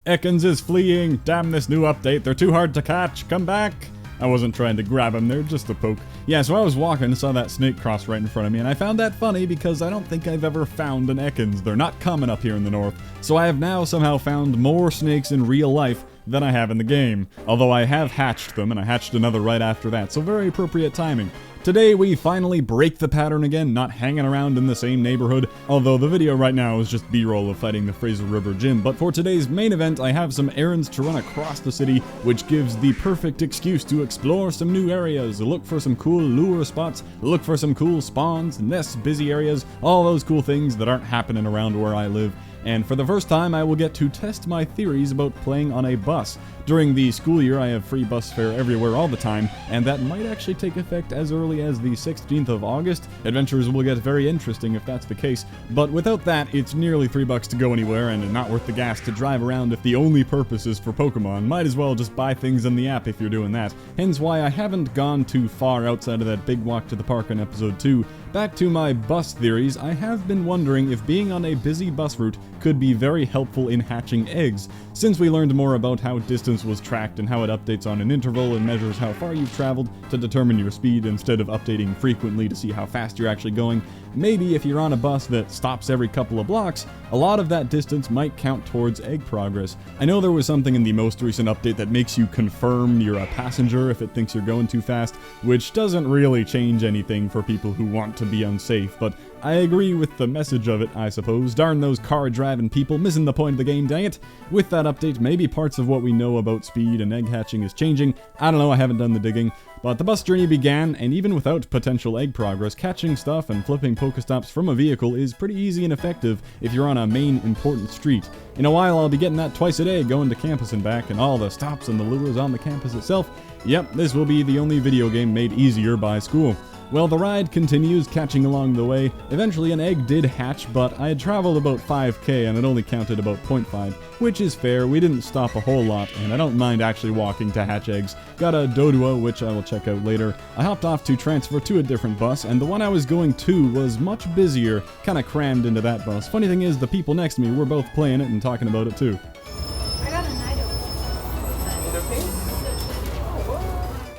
Ekans is fleeing! Damn this new update, they're too hard to catch! Come back! I wasn't trying to grab him, they're just a poke. Yeah, so I was walking and saw that snake cross right in front of me, and I found that funny because I don't think I've ever found an Ekans. They're not common up here in the north. So I have now somehow found more snakes in real life than I have in the game. Although I have hatched them, and I hatched another right after that, so very appropriate timing. Today we finally break the pattern again, not hanging around in the same neighborhood, although the video right now is just B-roll of fighting the Fraser River Gym. But for today's main event, I have some errands to run across the city, which gives the perfect excuse to explore some new areas, look for some cool lure spots, look for some cool spawns, nests, busy areas, all those cool things that aren't happening around where I live. And for the first time, I will get to test my theories about playing on a bus. During the school year, I have free bus fare everywhere all the time, and that might actually take effect as early as the 16th of August. Adventures will get very interesting if that's the case, but without that, it's nearly $3 to go anywhere, and not worth the gas to drive around if the only purpose is for Pokemon. Might as well just buy things in the app if you're doing that. Hence why I haven't gone too far outside of that big walk to the park in episode 2. Back to my bus theories, I have been wondering if being on a busy bus route could be very helpful in hatching eggs, since we learned more about how distance was tracked and how it updates on an interval and measures how far you've traveled to determine your speed instead of updating frequently to see how fast you're actually going. Maybe if you're on a bus that stops every couple of blocks, a lot of that distance might count towards egg progress. I know there was something in the most recent update that makes you confirm you're a passenger if it thinks you're going too fast, which doesn't really change anything for people who want to be unsafe, but I agree with the message of it, I suppose. Darn those car-driving people, missing the point of the game, dang it. With that update, maybe parts of what we know about speed and egg hatching is changing. I don't know, I haven't done the digging. But the bus journey began, and even without potential egg progress, catching stuff and flipping Pokestops from a vehicle is pretty easy and effective if you're on a main important street. In a while, I'll be getting that twice a day going to campus and back, and all the stops and the lures on the campus itself. Yep, this will be the only video game made easier by school. Well, the ride continues, catching along the way. Eventually an egg did hatch, but I had traveled about 5k and it only counted about 0.5, which is fair. We didn't stop a whole lot, and I don't mind actually walking to hatch eggs. Got a Dodua, which I will check out later. I hopped off to transfer to a different bus, and the one I was going to was much busier, kinda crammed into that bus. Funny thing is, the people next to me were both playing it and talking about it too.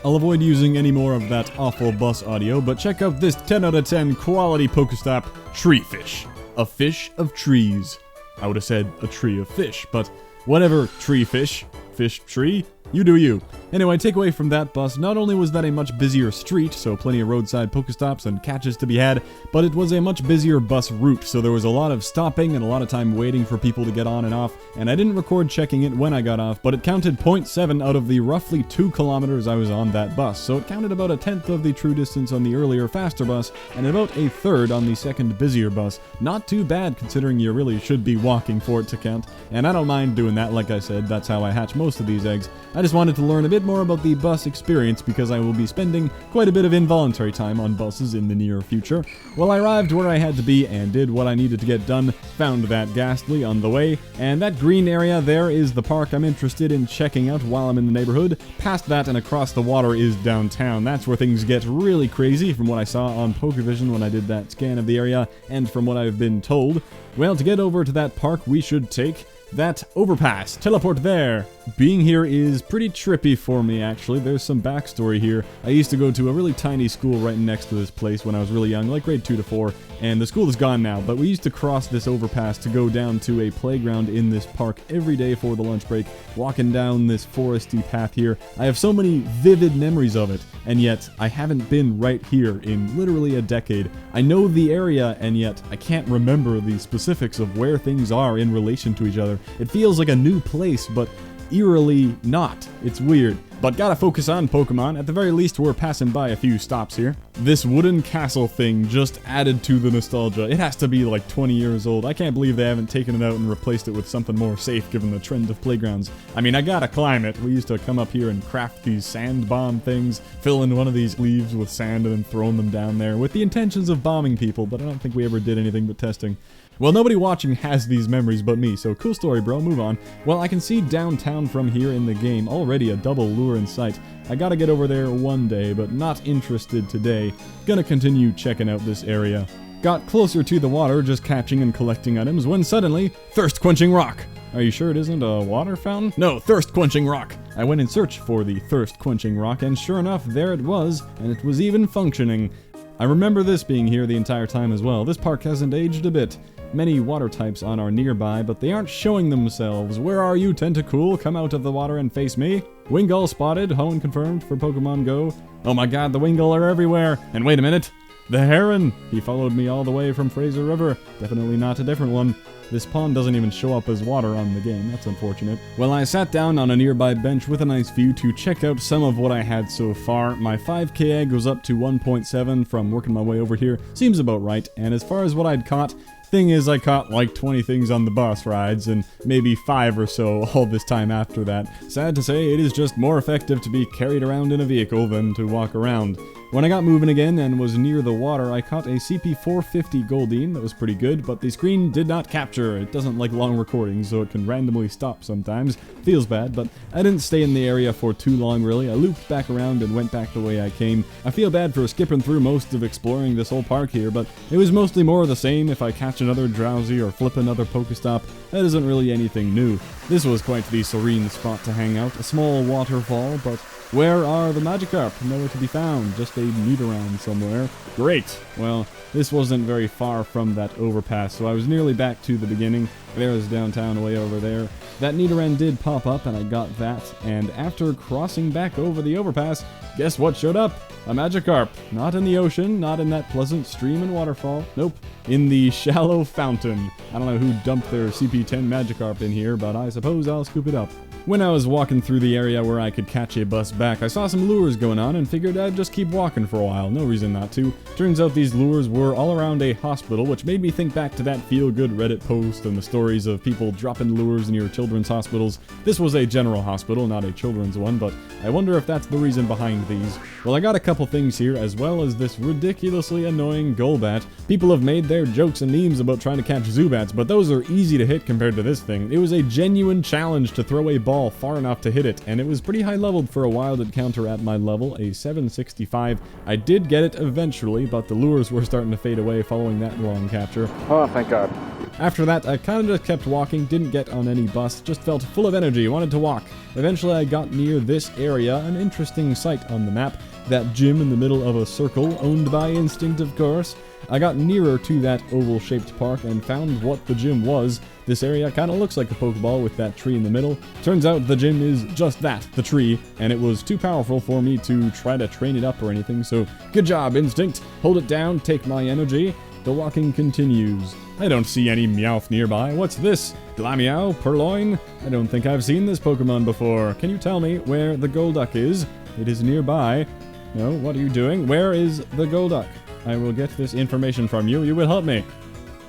I'll avoid using any more of that awful bus audio, but check out this 10 out of 10 quality Pokestop tree fish. A fish of trees. I would have said a tree of fish, but whatever, tree fish. Fish tree? You do you. Anyway, takeaway from that bus, not only was that a much busier street, so plenty of roadside Pokestops and catches to be had, but it was a much busier bus route, so there was a lot of stopping and a lot of time waiting for people to get on and off, and I didn't record checking it when I got off, but it counted 0.7 out of the roughly 2 kilometers I was on that bus, so it counted about a tenth of the true distance on the earlier faster bus, and about a third on the second busier bus. Not too bad considering you really should be walking for it to count, and I don't mind doing that. Like I said, that's how I hatch most of these eggs. I just wanted to learn a bit more about the bus experience because I will be spending quite a bit of involuntary time on buses in the near future. Well, I arrived where I had to be and did what I needed to get done, found that Ghastly on the way, and that green area there is the park I'm interested in checking out while I'm in the neighborhood. Past that and across the water is downtown. That's where things get really crazy from what I saw on Pokevision when I did that scan of the area and from what I've been told. Well, to get over to that park, we should take that overpass. Teleport there. Being here is pretty trippy for me, actually. There's some backstory here. I used to go to a really tiny school right next to this place when I was really young, like grade 2 to 4, and the school is gone now, but we used to cross this overpass to go down to a playground in this park every day for the lunch break, walking down this foresty path here. I have so many vivid memories of it, and yet I haven't been right here in literally a decade. I know the area, and yet I can't remember the specifics of where things are in relation to each other. It feels like a new place, but eerily not. It's weird. But gotta focus on Pokemon. At the very least, we're passing by a few stops here. This wooden castle thing just added to the nostalgia. It has to be like 20 years old. I can't believe they haven't taken it out and replaced it with something more safe given the trend of playgrounds. I mean, I gotta climb it. We used to come up here and craft these sand bomb things, fill in one of these leaves with sand and then throwing them down there with the intentions of bombing people, but I don't think we ever did anything but testing. Well, nobody watching has these memories but me, so cool story, bro, move on. Well, I can see downtown from here in the game, already a double lure in sight. I gotta get over there one day, but not interested today. Gonna continue checking out this area. Got closer to the water, just catching and collecting items, when suddenly, thirst-quenching rock! Are you sure it isn't a water fountain? No, thirst-quenching rock! I went in search for the thirst-quenching rock, and sure enough, there it was, and it was even functioning. I remember this being here the entire time as well. This park hasn't aged a bit. Many water types on are nearby, but they aren't showing themselves. Where are you, Tentacool? Come out of the water and face me. Wingull spotted, Hoenn confirmed for Pokemon Go. Oh my god, the Wingull are everywhere! And wait a minute, the Heron! He followed me all the way from Fraser River. Definitely not a different one. This pond doesn't even show up as water on the game, that's unfortunate. Well, I sat down on a nearby bench with a nice view to check out some of what I had so far. My 5k egg was up to 1.7 from working my way over here. Seems about right, and as far as what I'd caught, thing is, I caught like 20 things on the bus rides, and maybe 5 or so all this time after that. Sad to say, it is just more effective to be carried around in a vehicle than to walk around. When I got moving again and was near the water, I caught a CP450 Goldeen that was pretty good, but the screen did not capture. It doesn't like long recordings, so it can randomly stop sometimes. Feels bad, but I didn't stay in the area for too long really. I looped back around and went back the way I came. I feel bad for skipping through most of exploring this whole park here, but it was mostly more of the same. If I catch another Drowsy or flip another Pokestop, that isn't really anything new. This was quite the serene spot to hang out. A small waterfall, but where are the Magikarp? Nowhere to be found, just a Nidoran somewhere. Great! Well, this wasn't very far from that overpass, so I was nearly back to the beginning. There's downtown way over there. That Nidoran did pop up, and I got that, and after crossing back over the overpass, guess what showed up? A Magikarp. Not in the ocean, not in that pleasant stream and waterfall. Nope. In the shallow fountain. I don't know who dumped their CP10 Magikarp in here, but I suppose I'll scoop it up. When I was walking through the area where I could catch a bus back, I saw some lures going on and figured I'd just keep walking for a while. No reason not to. Turns out these lures were all around a hospital, which made me think back to that feel-good Reddit post and the stories of people dropping lures near children's hospitals. This was a general hospital, not a children's one, but I wonder if that's the reason behind these. Well, I got a couple things here, as well as this ridiculously annoying Golbat. People have made their jokes and memes about trying to catch Zubats, but those are easy to hit compared to this thing. It was a genuine challenge to throw a ball far enough to hit it, and it was pretty high leveled for a wild encounter at my level, a 765. I did get it eventually, but the lures were starting to fade away following that long capture. Oh, thank God. After that, I kind of just kept walking, didn't get on any bus, just felt full of energy, wanted to walk. Eventually I got near this area, an interesting sight on the map, that gym in the middle of a circle, owned by Instinct of course. I got nearer to that oval-shaped park and found what the gym was. This area kind of looks like a Pokeball with that tree in the middle. Turns out the gym is just that, the tree, and it was too powerful for me to try to train it up or anything, so good job, Instinct. Hold it down, take my energy. The walking continues. I don't see any Meowth nearby. What's this? Glameow? Purloin? I don't think I've seen this Pokemon before. Can you tell me where the Golduck is? It is nearby. No, what are you doing? Where is the Golduck? I will get this information from you. You will help me.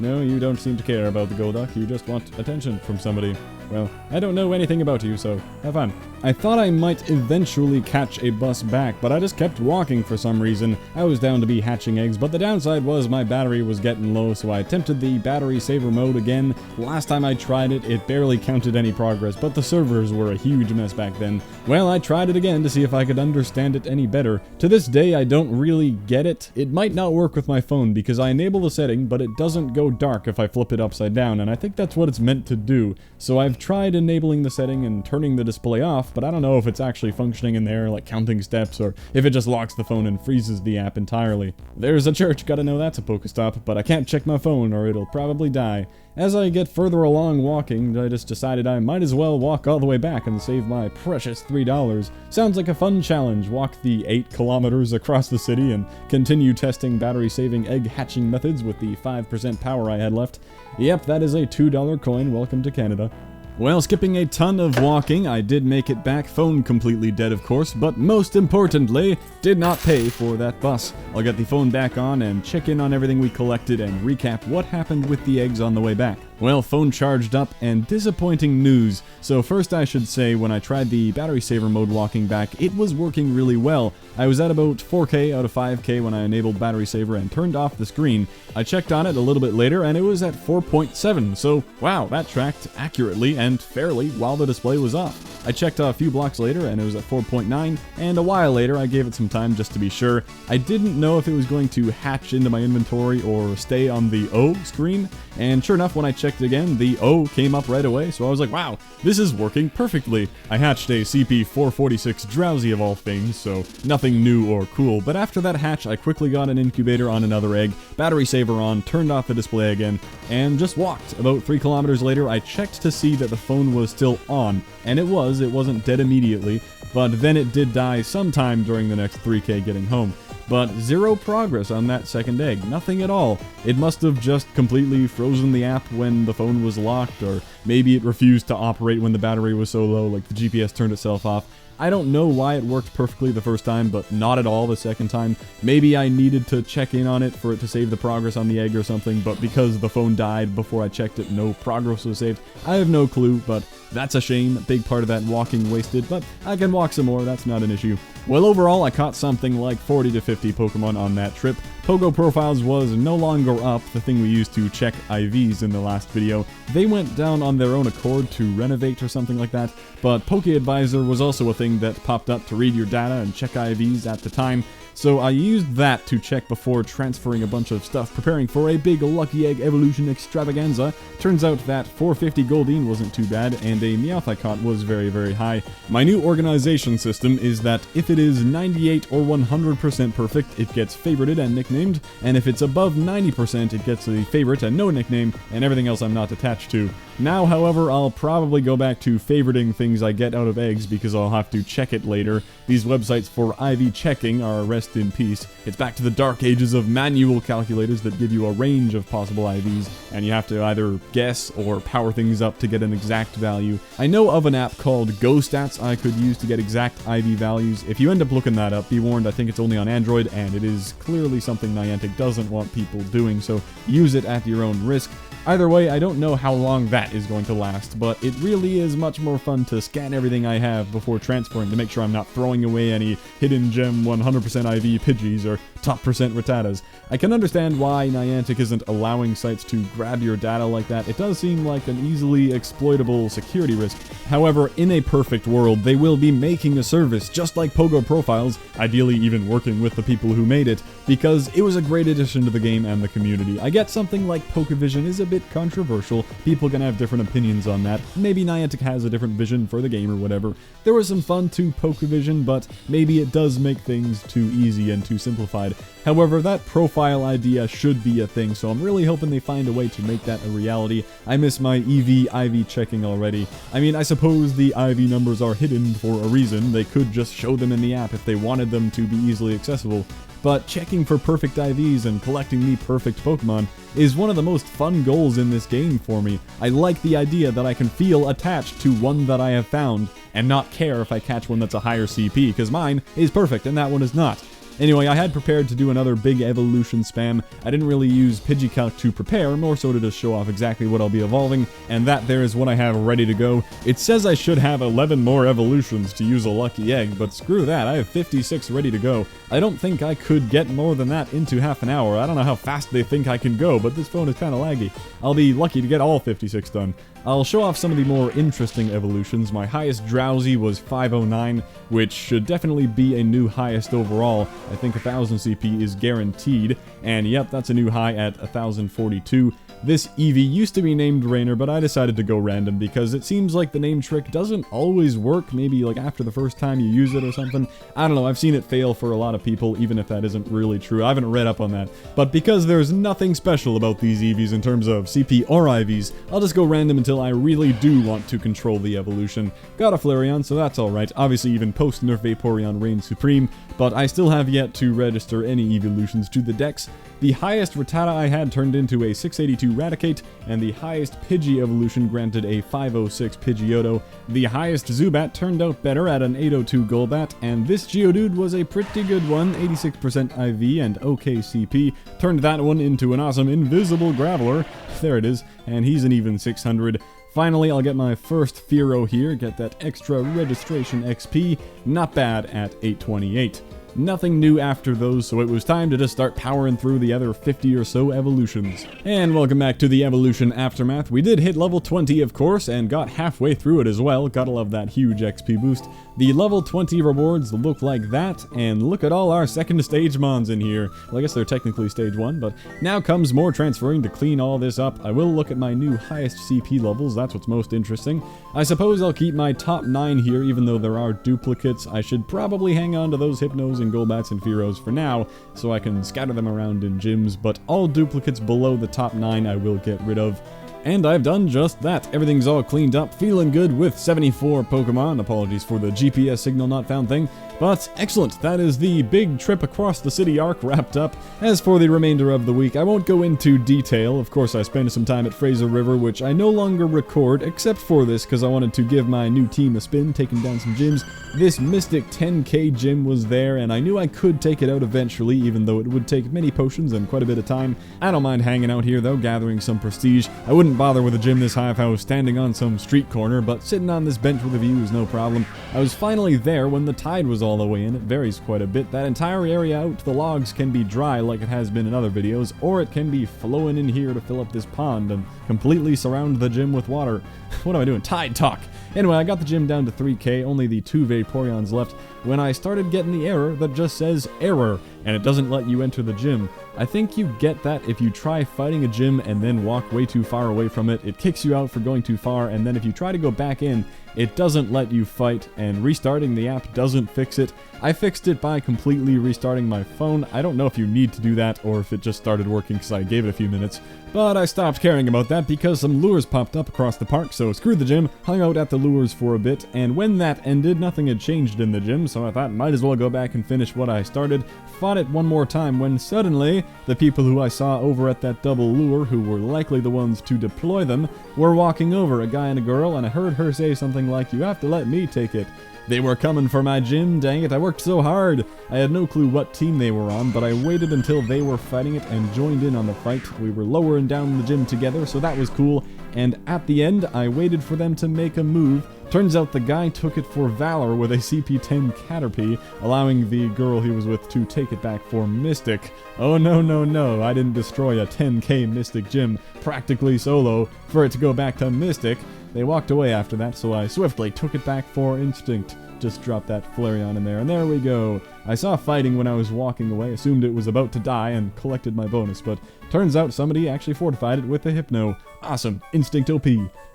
No, you don't seem to care about the Golduck. You just want attention from somebody. Well, I don't know anything about you, so have fun. I thought I might eventually catch a bus back, but I just kept walking for some reason. I was down to be hatching eggs, but the downside was my battery was getting low, so I attempted the battery saver mode again. Last time I tried it, it barely counted any progress, but the servers were a huge mess back then. Well, I tried it again to see if I could understand it any better. To this day, I don't really get it. It might not work with my phone because I enable the setting, but it doesn't go dark if I flip it upside down, and I think that's what it's meant to do. So I've tried enabling the setting and turning the display off, but I don't know if it's actually functioning in there, like counting steps, or if it just locks the phone and freezes the app entirely. There's a church, gotta know that's a Pokestop, but I can't check my phone or it'll probably die. As I get further along walking, I just decided I might as well walk all the way back and save my precious $3. Sounds like a fun challenge. Walk the 8 kilometers across the city and continue testing battery-saving egg hatching methods with the 5% power I had left. Yep, that is a $2 coin. Welcome to Canada. Well, skipping a ton of walking, I did make it back, phone completely dead of course, but most importantly, did not pay for that bus. I'll get the phone back on and check in on everything we collected and recap what happened with the eggs on the way back. Well, phone charged up, and disappointing news. So first I should say, when I tried the battery saver mode walking back, it was working really well. I was at about 4K out of 5K when I enabled battery saver and turned off the screen. I checked on it a little bit later and it was at 4.7, so wow, that tracked accurately and fairly while the display was off. I checked a few blocks later and it was at 4.9, and a while later I gave it some time just to be sure. I didn't know if it was going to hatch into my inventory or stay on the O screen, and sure enough, when I checked again, the O came up right away, so I was like, wow, this is working perfectly. I hatched a CP446 Drowsy of all things, so nothing new or cool, but after that hatch, I quickly got an incubator on another egg, battery saver on, turned off the display again, and just walked. About 3 kilometers later, I checked to see that the phone was still on, and it wasn't dead immediately, but then it did die sometime during the next 3K getting home. But zero progress on that second egg, nothing at all. It must have just completely frozen the app when the phone was locked, or maybe it refused to operate when the battery was so low, like the GPS turned itself off. I don't know why it worked perfectly the first time, but not at all the second time. Maybe I needed to check in on it for it to save the progress on the egg or something, but because the phone died before I checked it, no progress was saved. I have no clue, but that's a shame. A big part of that walking wasted, but I can walk some more, that's not an issue. Well, overall, I caught something like 40 to 50 Pokemon on that trip. Pogo Profiles was no longer up, the thing we used to check IVs in the last video. They went down on their own accord to renovate or something like that, but Poke Advisor was also a thing that popped up to read your data and check IVs at the time. So I used that to check before transferring a bunch of stuff, preparing for a big Lucky Egg Evolution extravaganza. Turns out that 450 Goldeen wasn't too bad, and a Meowth I caught was very, very high. My new organization system is that if it is 98 or 100% perfect, it gets favorited and nicknamed, and if it's above 90%, it gets a favorite and no nickname, and everything else I'm not attached to. Now, however, I'll probably go back to favoriting things I get out of eggs because I'll have to check it later. These websites for IV checking are rest in peace. It's back to the dark ages of manual calculators that give you a range of possible IVs, and you have to either guess or power things up to get an exact value. I know of an app called GoStats I could use to get exact IV values. If you end up looking that up, be warned, I think it's only on Android, and it is clearly something Niantic doesn't want people doing, so use it at your own risk. Either way, I don't know how long that is going to last, but it really is much more fun to scan everything I have before transferring to make sure I'm not throwing away any hidden gem 100% IV Pidgeys or top percent Rattatas. I can understand why Niantic isn't allowing sites to grab your data like that. It does seem like an easily exploitable security risk. However, in a perfect world, they will be making a service just like Pogo Profiles, ideally even working with the people who made it, because it was a great addition to the game and the community. I get something like Pokevision is a bit controversial. People can have different opinions on that. Maybe Niantic has a different vision for the game or whatever. There was some fun to Pokevision, but maybe it does make things too easy and too simplified. However, that profile idea should be a thing, so I'm really hoping they find a way to make that a reality. I miss my IV checking already. I mean, I suppose the IV numbers are hidden for a reason. They could just show them in the app if they wanted them to be easily accessible. But checking for perfect IVs and collecting the perfect Pokemon is one of the most fun goals in this game for me. I like the idea that I can feel attached to one that I have found, and not care if I catch one that's a higher CP, because mine is perfect and that one is not. Anyway, I had prepared to do another big evolution spam. I didn't really use Pidgeycalc to prepare, more so to just show off exactly what I'll be evolving, and that there is what I have ready to go. It says I should have 11 more evolutions to use a lucky egg, but screw that, I have 56 ready to go. I don't think I could get more than that into half an hour. I don't know how fast they think I can go, but this phone is kinda laggy. I'll be lucky to get all 56 done. I'll show off some of the more interesting evolutions. My highest Drowsy was 509, which should definitely be a new highest overall. I think 1000 CP is guaranteed, and yep, that's a new high at 1042. This Eevee used to be named Rainer, but I decided to go random because it seems like the name trick doesn't always work, maybe like after the first time you use it or something. I don't know, I've seen it fail for a lot of people, even if that isn't really true. I haven't read up on that. But because there's nothing special about these Eevees in terms of CP or IVs, I'll just go random until I really do want to control the evolution. Got a Flareon, so that's alright. Obviously even post-nerf Vaporeon reigns supreme, but I still have yet to register any evolutions to the dex. The highest Rattata I had turned into a 682 Raticate, and the highest Pidgey evolution granted a 506 Pidgeotto. The highest Zubat turned out better at an 802 Golbat, and this Geodude was a pretty good one, 86% IV and OK CP. Turned that one into an awesome Invisible Graveler. There it is, and he's an even 600. Finally, I'll get my first Fearow here, get that extra registration XP, not bad at 828. nothing new after those, so it was time to just start powering through the other 50 or so evolutions. And welcome back to the evolution aftermath. We did hit level 20, of course, and got halfway through it as well. Gotta love that huge XP boost. The level 20 rewards look like that, and look at all our second stage mons in here. Well, I guess they're technically stage 1, but now comes more transferring to clean all this up. I will look at my new highest CP levels, that's what's most interesting. I suppose I'll keep my top 9 here, even though there are duplicates. I should probably hang on to those Hypnos and Golbats and Fearos for now, so I can scatter them around in gyms, but all duplicates below the top 9 I will get rid of. And I've done just that. Everything's all cleaned up, feeling good with 74 Pokemon. Apologies for the GPS signal not found thing. But excellent, that is the big trip across the city arc wrapped up. As for the remainder of the week, I won't go into detail. Of course, I spent some time at Fraser River, which I no longer record, except for this, because I wanted to give my new team a spin, taking down some gyms. This Mystic 10k gym was there, and I knew I could take it out eventually, even though it would take many potions and quite a bit of time. I don't mind hanging out here, though, gathering some prestige. I wouldn't bother with a gym this high if I was standing on some street corner, but sitting on this bench with a view is no problem. I was finally there when the tide was all the way in. It varies quite a bit. That entire area out to the logs can be dry like it has been in other videos, or it can be flowing in here to fill up this pond and completely surround the gym with water. What am I doing? Tide talk! Anyway, I got the gym down to 3k, only the 2 Vaporeons left, when I started getting the error that just says error, and it doesn't let you enter the gym. I think you get that if you try fighting a gym and then walk way too far away from it. It kicks you out for going too far, and then if you try to go back in, it doesn't let you fight, and restarting the app doesn't fix it. I fixed it by completely restarting my phone. I don't know if you need to do that, or if it just started working because I gave it a few minutes. But I stopped caring about that because some lures popped up across the park, so screw the gym, hung out at the lures for a bit, and when that ended, nothing had changed in the gym, so I thought might as well go back and finish what I started. Fought it one more time when suddenly, the people who I saw over at that double lure, who were likely the ones to deploy them, were walking over, a guy and a girl, and I heard her say something like, "You have to let me take it." They were coming for my gym, dang it, I worked so hard. I had no clue what team they were on, but I waited until they were fighting it and joined in on the fight. We were lowering down the gym together, so that was cool, and at the end, I waited for them to make a move. Turns out the guy took it for Valor with a CP10 Caterpie, allowing the girl he was with to take it back for Mystic. Oh no, I didn't destroy a 10k Mystic gym, practically solo, for it to go back to Mystic. They walked away after that, so I swiftly took it back for Instinct. Just dropped that Flareon in there, and there we go. I saw fighting when I was walking away, assumed it was about to die, and collected my bonus, but turns out somebody actually fortified it with a Hypno. Awesome. Instinct OP.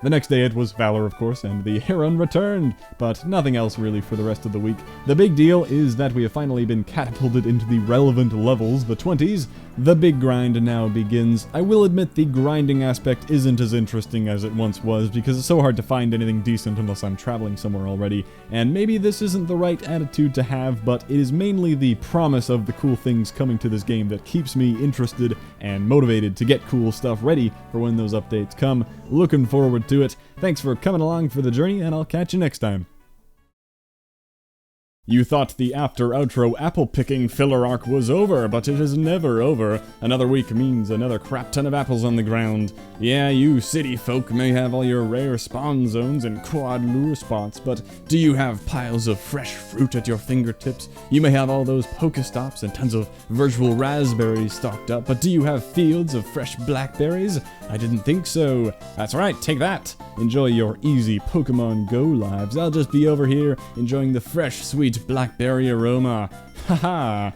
The next day it was Valor, of course, and the Heron returned, but nothing else really for the rest of the week. The big deal is that we have finally been catapulted into the relevant levels, the 20s. The big grind now begins. I will admit the grinding aspect isn't as interesting as it once was, because it's so hard to find anything decent unless I'm traveling somewhere already, and maybe this isn't the right attitude to have, but it is mainly the promise of the cool things coming to this game that keeps me interested and motivated to get cool stuff ready for when those updates come. Looking forward to it. Thanks for coming along for the journey, and I'll catch you next time. You thought the after-outro apple-picking filler arc was over, but it is never over. Another week means another crap ton of apples on the ground. Yeah, you city folk may have all your rare spawn zones and quad lure spots, but do you have piles of fresh fruit at your fingertips? You may have all those Pokestops and tons of virtual raspberries stocked up, but do you have fields of fresh blackberries? I didn't think so. That's right, take that. Enjoy your easy Pokemon Go lives. I'll just be over here enjoying the fresh, sweet blackberry aroma. Haha.